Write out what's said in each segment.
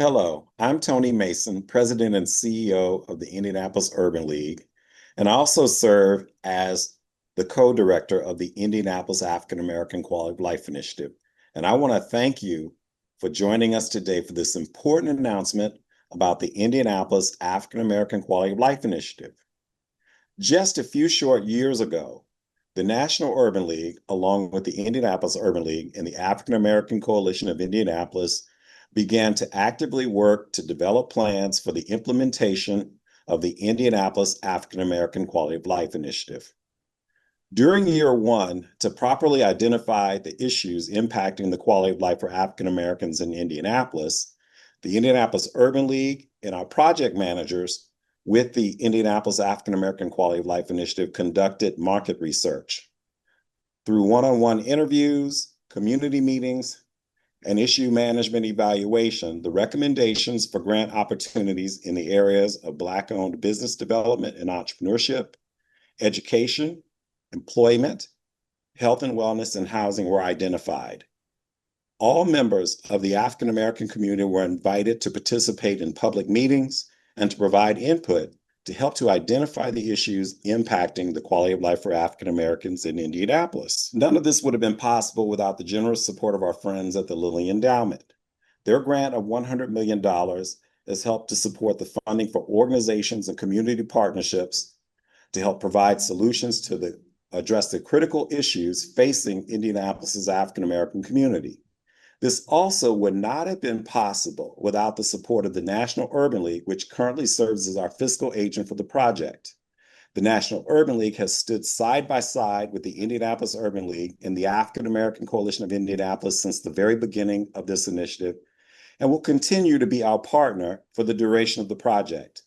Hello, I'm Tony Mason, President and CEO of the Indianapolis Urban League, and I also serve as the co-director of the Indianapolis African American Quality of Life Initiative. And I want to thank you for joining us today for this important announcement about the Indianapolis African American Quality of Life Initiative. Just a few short years ago, the National Urban League, along with the Indianapolis Urban League and the African American Coalition of Indianapolis, began to actively work to develop plans for the implementation of the Indianapolis African American Quality of Life Initiative. During year one, to properly identify the issues impacting the quality of life for African Americans in Indianapolis, the Indianapolis Urban League and our project managers with the Indianapolis African American Quality of Life Initiative conducted market research. Through one-on-one interviews, community meetings, and issue management evaluation, the recommendations for grant opportunities in the areas of Black-owned business development and entrepreneurship, education, employment, health and wellness, and housing were identified. All members of the African American community were invited to participate in public meetings and to provide input to help to identify the issues impacting the quality of life for African Americans in Indianapolis. None of this would have been possible without the generous support of our friends at the Lilly Endowment. Their grant of $100 million has helped to support the funding for organizations and community partnerships to help provide solutions to address the critical issues facing Indianapolis's African American community. This also would not have been possible without the support of the National Urban League, which currently serves as our fiscal agent for the project. The National Urban League has stood side by side with the Indianapolis Urban League and the African American Coalition of Indianapolis since the very beginning of this initiative and will continue to be our partner for the duration of the project.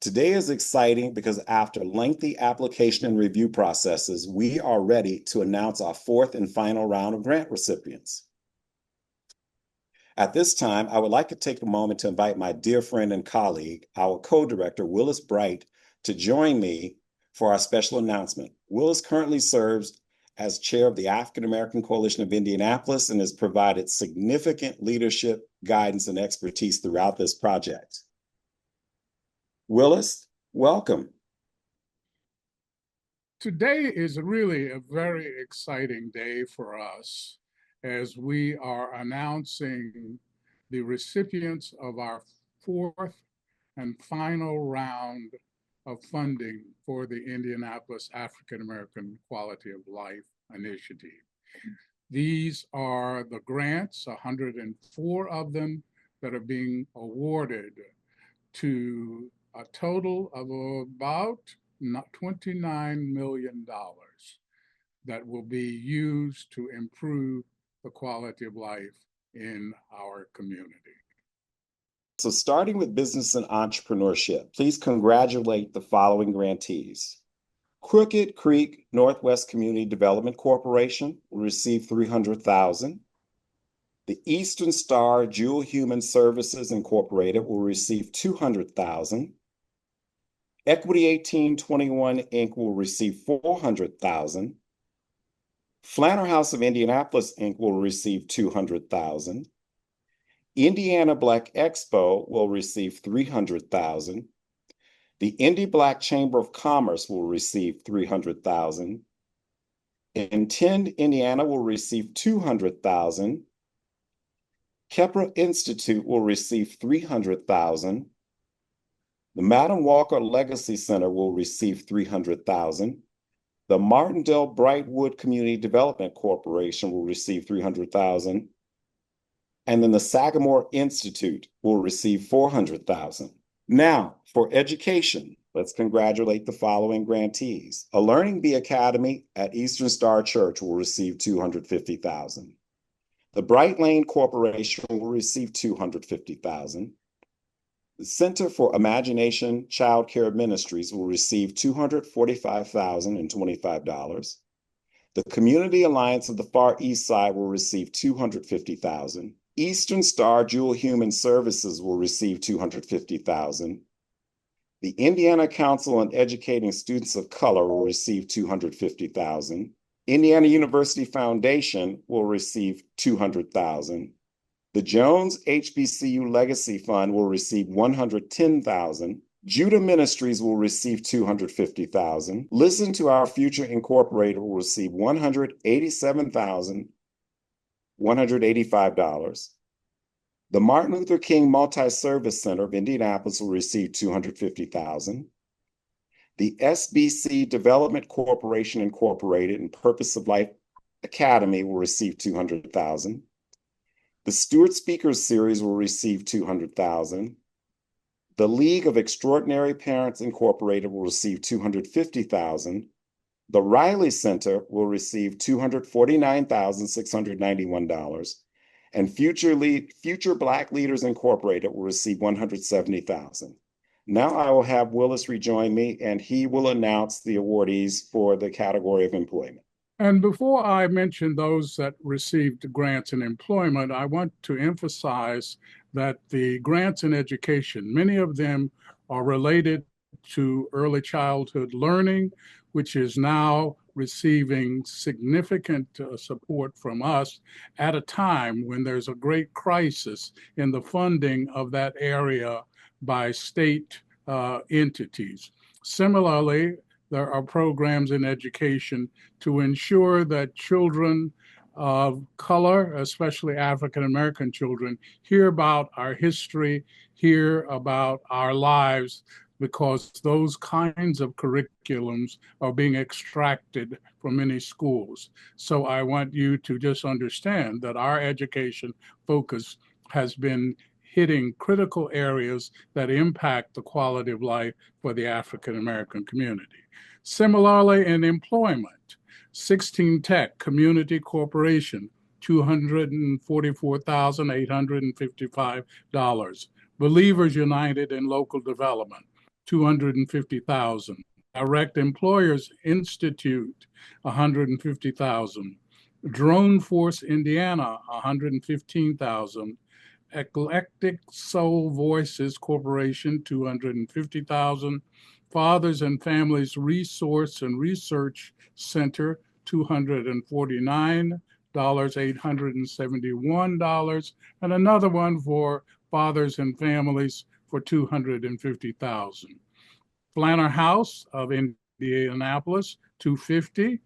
Today is exciting because after lengthy application and review processes, we are ready to announce our fourth and final round of grant recipients. At this time, I would like to take a moment to invite my dear friend and colleague, our co-director, Willis Bright, to join me for our special announcement. Willis currently serves as chair of the African American Coalition of Indianapolis and has provided significant leadership, guidance, and expertise throughout this project. Willis, welcome. Today is really a very exciting day for us as we are announcing the recipients of our fourth and final round of funding for the Indianapolis African American Quality of Life Initiative. These are the grants, 104 of them, that are being awarded to a total of about $29 million that will be used to improve the quality of life in our community. So starting with business and entrepreneurship, please congratulate the following grantees. Crooked Creek Northwest Community Development Corporation will receive $300,000. The Eastern Star Jewel Human Services Incorporated will receive $200,000. Equity 1821 Inc. will receive $400,000. Flanner House of Indianapolis Inc. will receive $200,000. Indiana Black Expo will receive $300,000. The Indy Black Chamber of Commerce will receive $300,000. Intend Indiana will receive $200,000. Kepra Institute will receive $300,000. The Madam Walker Legacy Center will receive $300,000. The Martindale Brightwood Community Development Corporation will receive $300,000. And then the Sagamore Institute will receive $400,000. Now, for education, let's congratulate the following grantees. A Learning Bee Academy at Eastern Star Church will receive $250,000. The Bright Lane Corporation will receive $250,000. The Center for Imagination Child Care Ministries will receive $245,025. The Community Alliance of the Far East Side will receive $250,000. Eastern Star Jewel Human Services will receive $250,000. The Indiana Council on Educating Students of Color will receive $250,000. Indiana University Foundation will receive $200,000. The Jones HBCU Legacy Fund will receive $110,000. Judah Ministries will receive $250,000. Listen to Our Future Incorporated will receive $187,185. The Martin Luther King Multi-Service Center of Indianapolis will receive $250,000. The SBC Development Corporation Incorporated and Purpose of Life Academy will receive $200,000. The Stewart Speakers Series will receive $200,000. The League of Extraordinary Parents Incorporated will receive $250,000. The Riley Center will receive $249,691. And Future Black Leaders Incorporated will receive $170,000. Now I will have Willis rejoin me, and he will announce the awardees for the category of employment. And before I mention those that received grants in employment, I want to emphasize that the grants in education, many of them are related to early childhood learning, which is now receiving significant support from us at a time when there's a great crisis in the funding of that area by state entities. Similarly, there are programs in education to ensure that children of color, especially African American children, hear about our history, hear about our lives, because those kinds of curriculums are being extracted from many schools. So I want you to just understand that our education focus has been hitting critical areas that impact the quality of life for the African American community. Similarly, in employment, 16 Tech Community Corporation, $244,855. Believers United in Local Development, $250,000. Direct Employers Institute, $150,000. Drone Force Indiana, $115,000. Eclectic Soul Voices Corporation, $250,000. Fathers and Families Resource and Research Center, $249, $871, and another one for Fathers and Families for $250,000. Flanner House of Indianapolis, $250.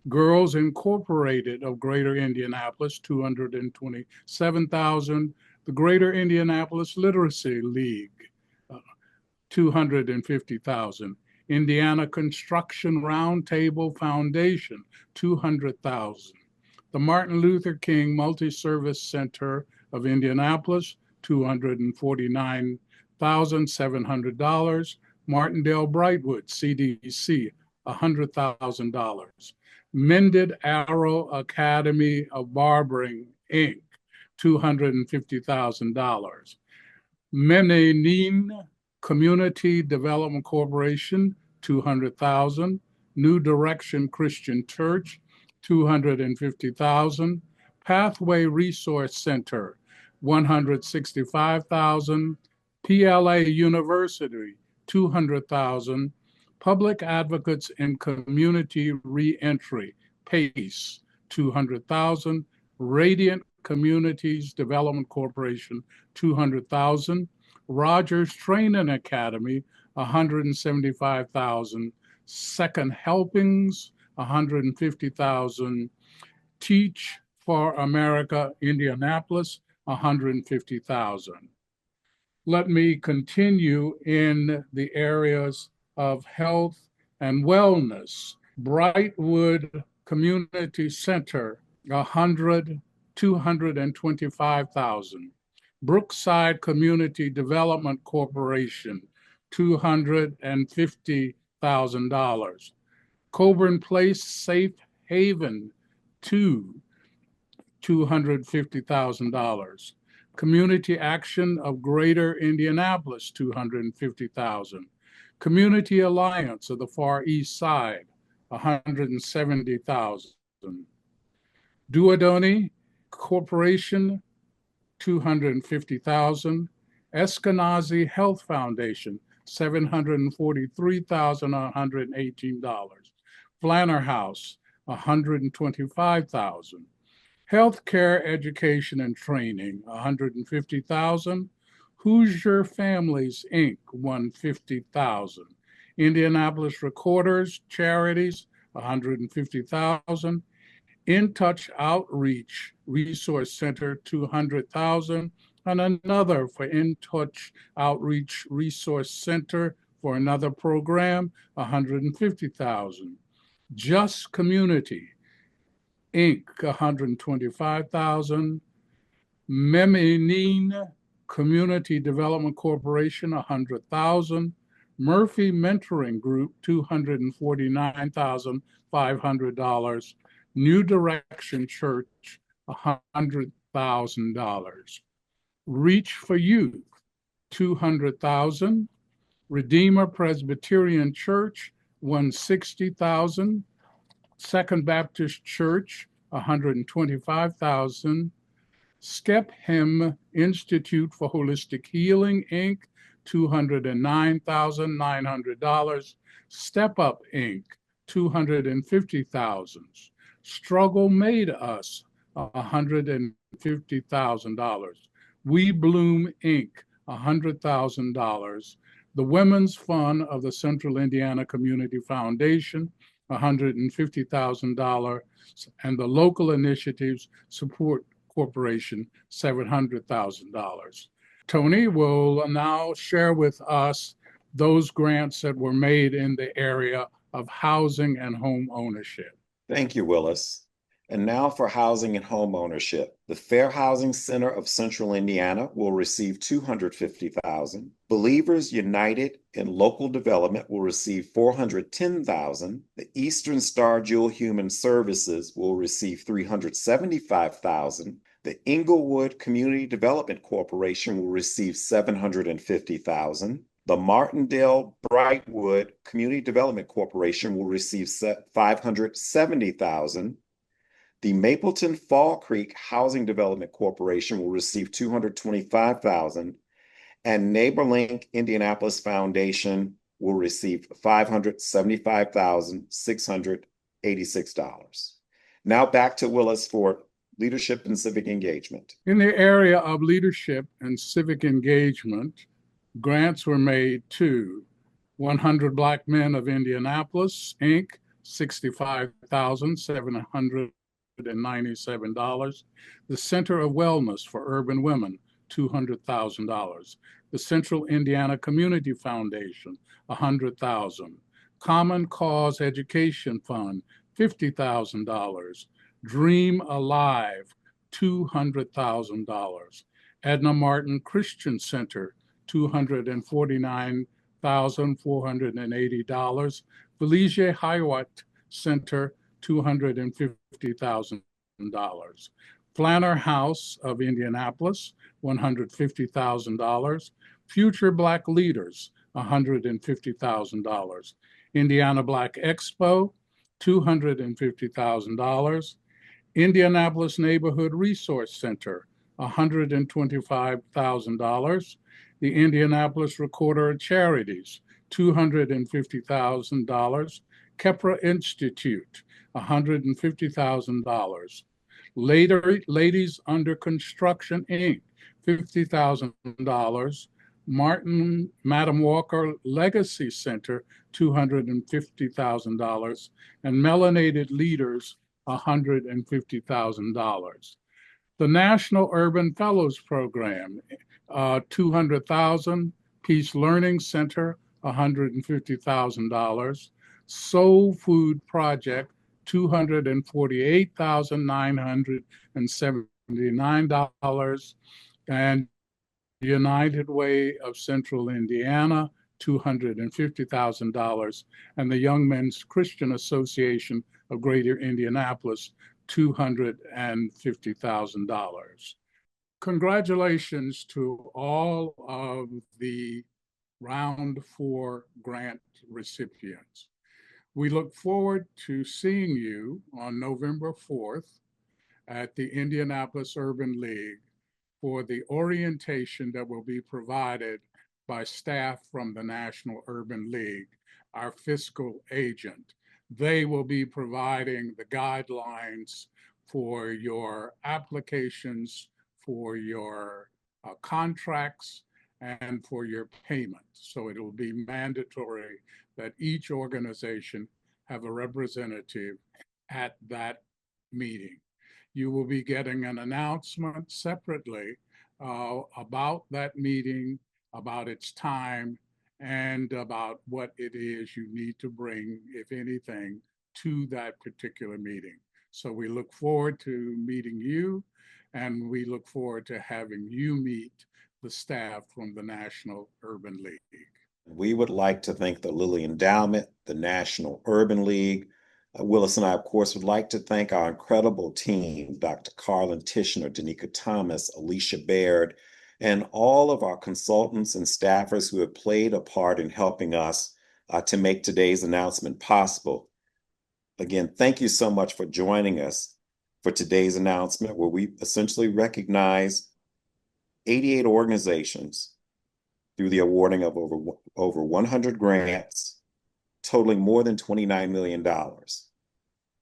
Girls Incorporated of Greater Indianapolis, $227,000. The Greater Indianapolis Literacy League, $250,000. Indiana Construction Roundtable Foundation, $200,000. The Martin Luther King Multi-Service Center of Indianapolis, $249,700. Martindale Brightwood CDC, $100,000. Mended Arrow Academy of Barbering, Inc., $250,000. Menenin Community Development Corporation, $200,000. New Direction Christian Church, $250,000. Pathway Resource Center, $165,000. PLA University, $200,000. Public Advocates in Community Reentry, PACE, $200,000. Radiant Communities Development Corporation, $200,000. Rogers Training Academy, $175,000. Second Helpings, $150,000. Teach for America, Indianapolis, $150,000. Let me continue in the areas of health and wellness. Brightwood Community Center, $225,000. Brookside Community Development Corporation, $250,000. Coburn Place Safe Haven, $250,000. Community Action of Greater Indianapolis, $250,000. Community Alliance of the Far East Side, $170,000. Duodoni Corporation, $250,000. Eskenazi Health Foundation, $743,118. Flanner House, $125,000. Healthcare, education, and training, $150,000. Hoosier Families, Inc., $150,000. Indianapolis Recorders Charities, $150,000. In Touch Outreach Resource Center, $200,000. And another for In Touch Outreach Resource Center for another program, $150,000. Just Community, Inc., $125,000. Meminine Community Development Corporation, $100,000. Murphy Mentoring Group, $249,500. New Direction Church, $100,000. Reach for Youth, $200,000. Redeemer Presbyterian Church, $160,000. Second Baptist Church, $125,000. Skephem Institute for Holistic Healing, Inc., $209,900. Step Up, Inc., $250,000. Struggle Made Us, $150,000. We Bloom, Inc., $100,000. The Women's Fund of the Central Indiana Community Foundation, $150,000. And the Local Initiatives Support Corporation, $700,000. Tony will now share with us those grants that were made in the area of housing and home ownership. Thank you, Willis. And now for housing and home ownership. The Fair Housing Center of Central Indiana will receive $250,000. Believers United in Local Development will receive $410,000. The Eastern Star Jewel Human Services will receive $375,000. The Inglewood Community Development Corporation will receive $750,000. The Martindale Brightwood Community Development Corporation will receive $570,000. The Mapleton Fall Creek Housing Development Corporation will receive $225,000, and NeighborLink Indianapolis Foundation will receive $575,686. Now back to Willis for leadership and civic engagement. In the area of leadership and civic engagement, grants were made to 100 Black Men of Indianapolis, Inc., $65,797. The Center of Wellness for Urban Women, $200,000. The Central Indiana Community Foundation, $100,000. Common Cause Education Fund, $50,000. Dream Alive, $200,000. Edna Martin Christian Center, $249,480. Felicia Hiwatt Center, $250,000. Flanner House of Indianapolis, $150,000. Future Black Leaders, $150,000. Indiana Black Expo, $250,000. Indianapolis Neighborhood Resource Center, $125,000. The Indianapolis Recorder Charities, $250,000. Kepra Institute, $150,000. Ladies Under Construction, Inc., $50,000. Madam Walker Legacy Center, $250,000. And Melanated Leaders, $150,000. The National Urban Fellows Program, $200,000. Peace Learning Center, $150,000. Soul Food Project, $248,979. And United Way of Central Indiana, $250,000. And the Young Men's Christian Association of Greater Indianapolis, $250,000. Congratulations to all of the Round 4 grant recipients. We look forward to seeing you on November 4th at the Indianapolis Urban League for the orientation that will be provided by staff from the National Urban League, our fiscal agent. They will be providing the guidelines for your applications, for your contracts, and for your payment. So it will be mandatory that each organization have a representative at that meeting. You will be getting an announcement separately about that meeting, about its time, and about what it is you need to bring, if anything, to that particular meeting. So we look forward to meeting you, and we look forward to having you meet the staff from the National Urban League. We would like to thank the Lilly Endowment, the National Urban League. Willis and I, of course, would like to thank our incredible team, Dr. Carlin Tishner, Danica Thomas, Alicia Baird, and all of our consultants and staffers who have played a part in helping us to make today's announcement possible. Again, thank you so much for joining us for today's announcement, where we essentially recognize 88 organizations through the awarding of over 100 grants, totaling more than $29 million.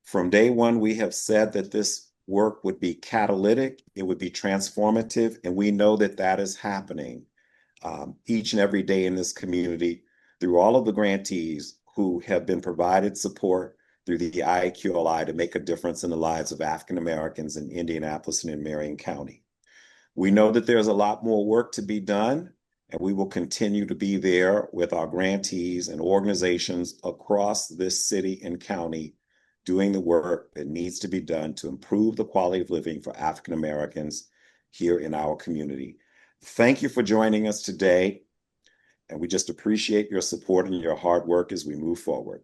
From day one, we have said that this work would be catalytic, it would be transformative, and we know that that is happening each and every day in this community through all of the grantees who have been provided support through the IAAQLI to make a difference in the lives of African Americans in Indianapolis and in Marion County. We know that there's a lot more work to be done, and we will continue to be there with our grantees and organizations across this city and county doing the work that needs to be done to improve the quality of living for African Americans here in our community. Thank you for joining us today, and we just appreciate your support and your hard work as we move forward.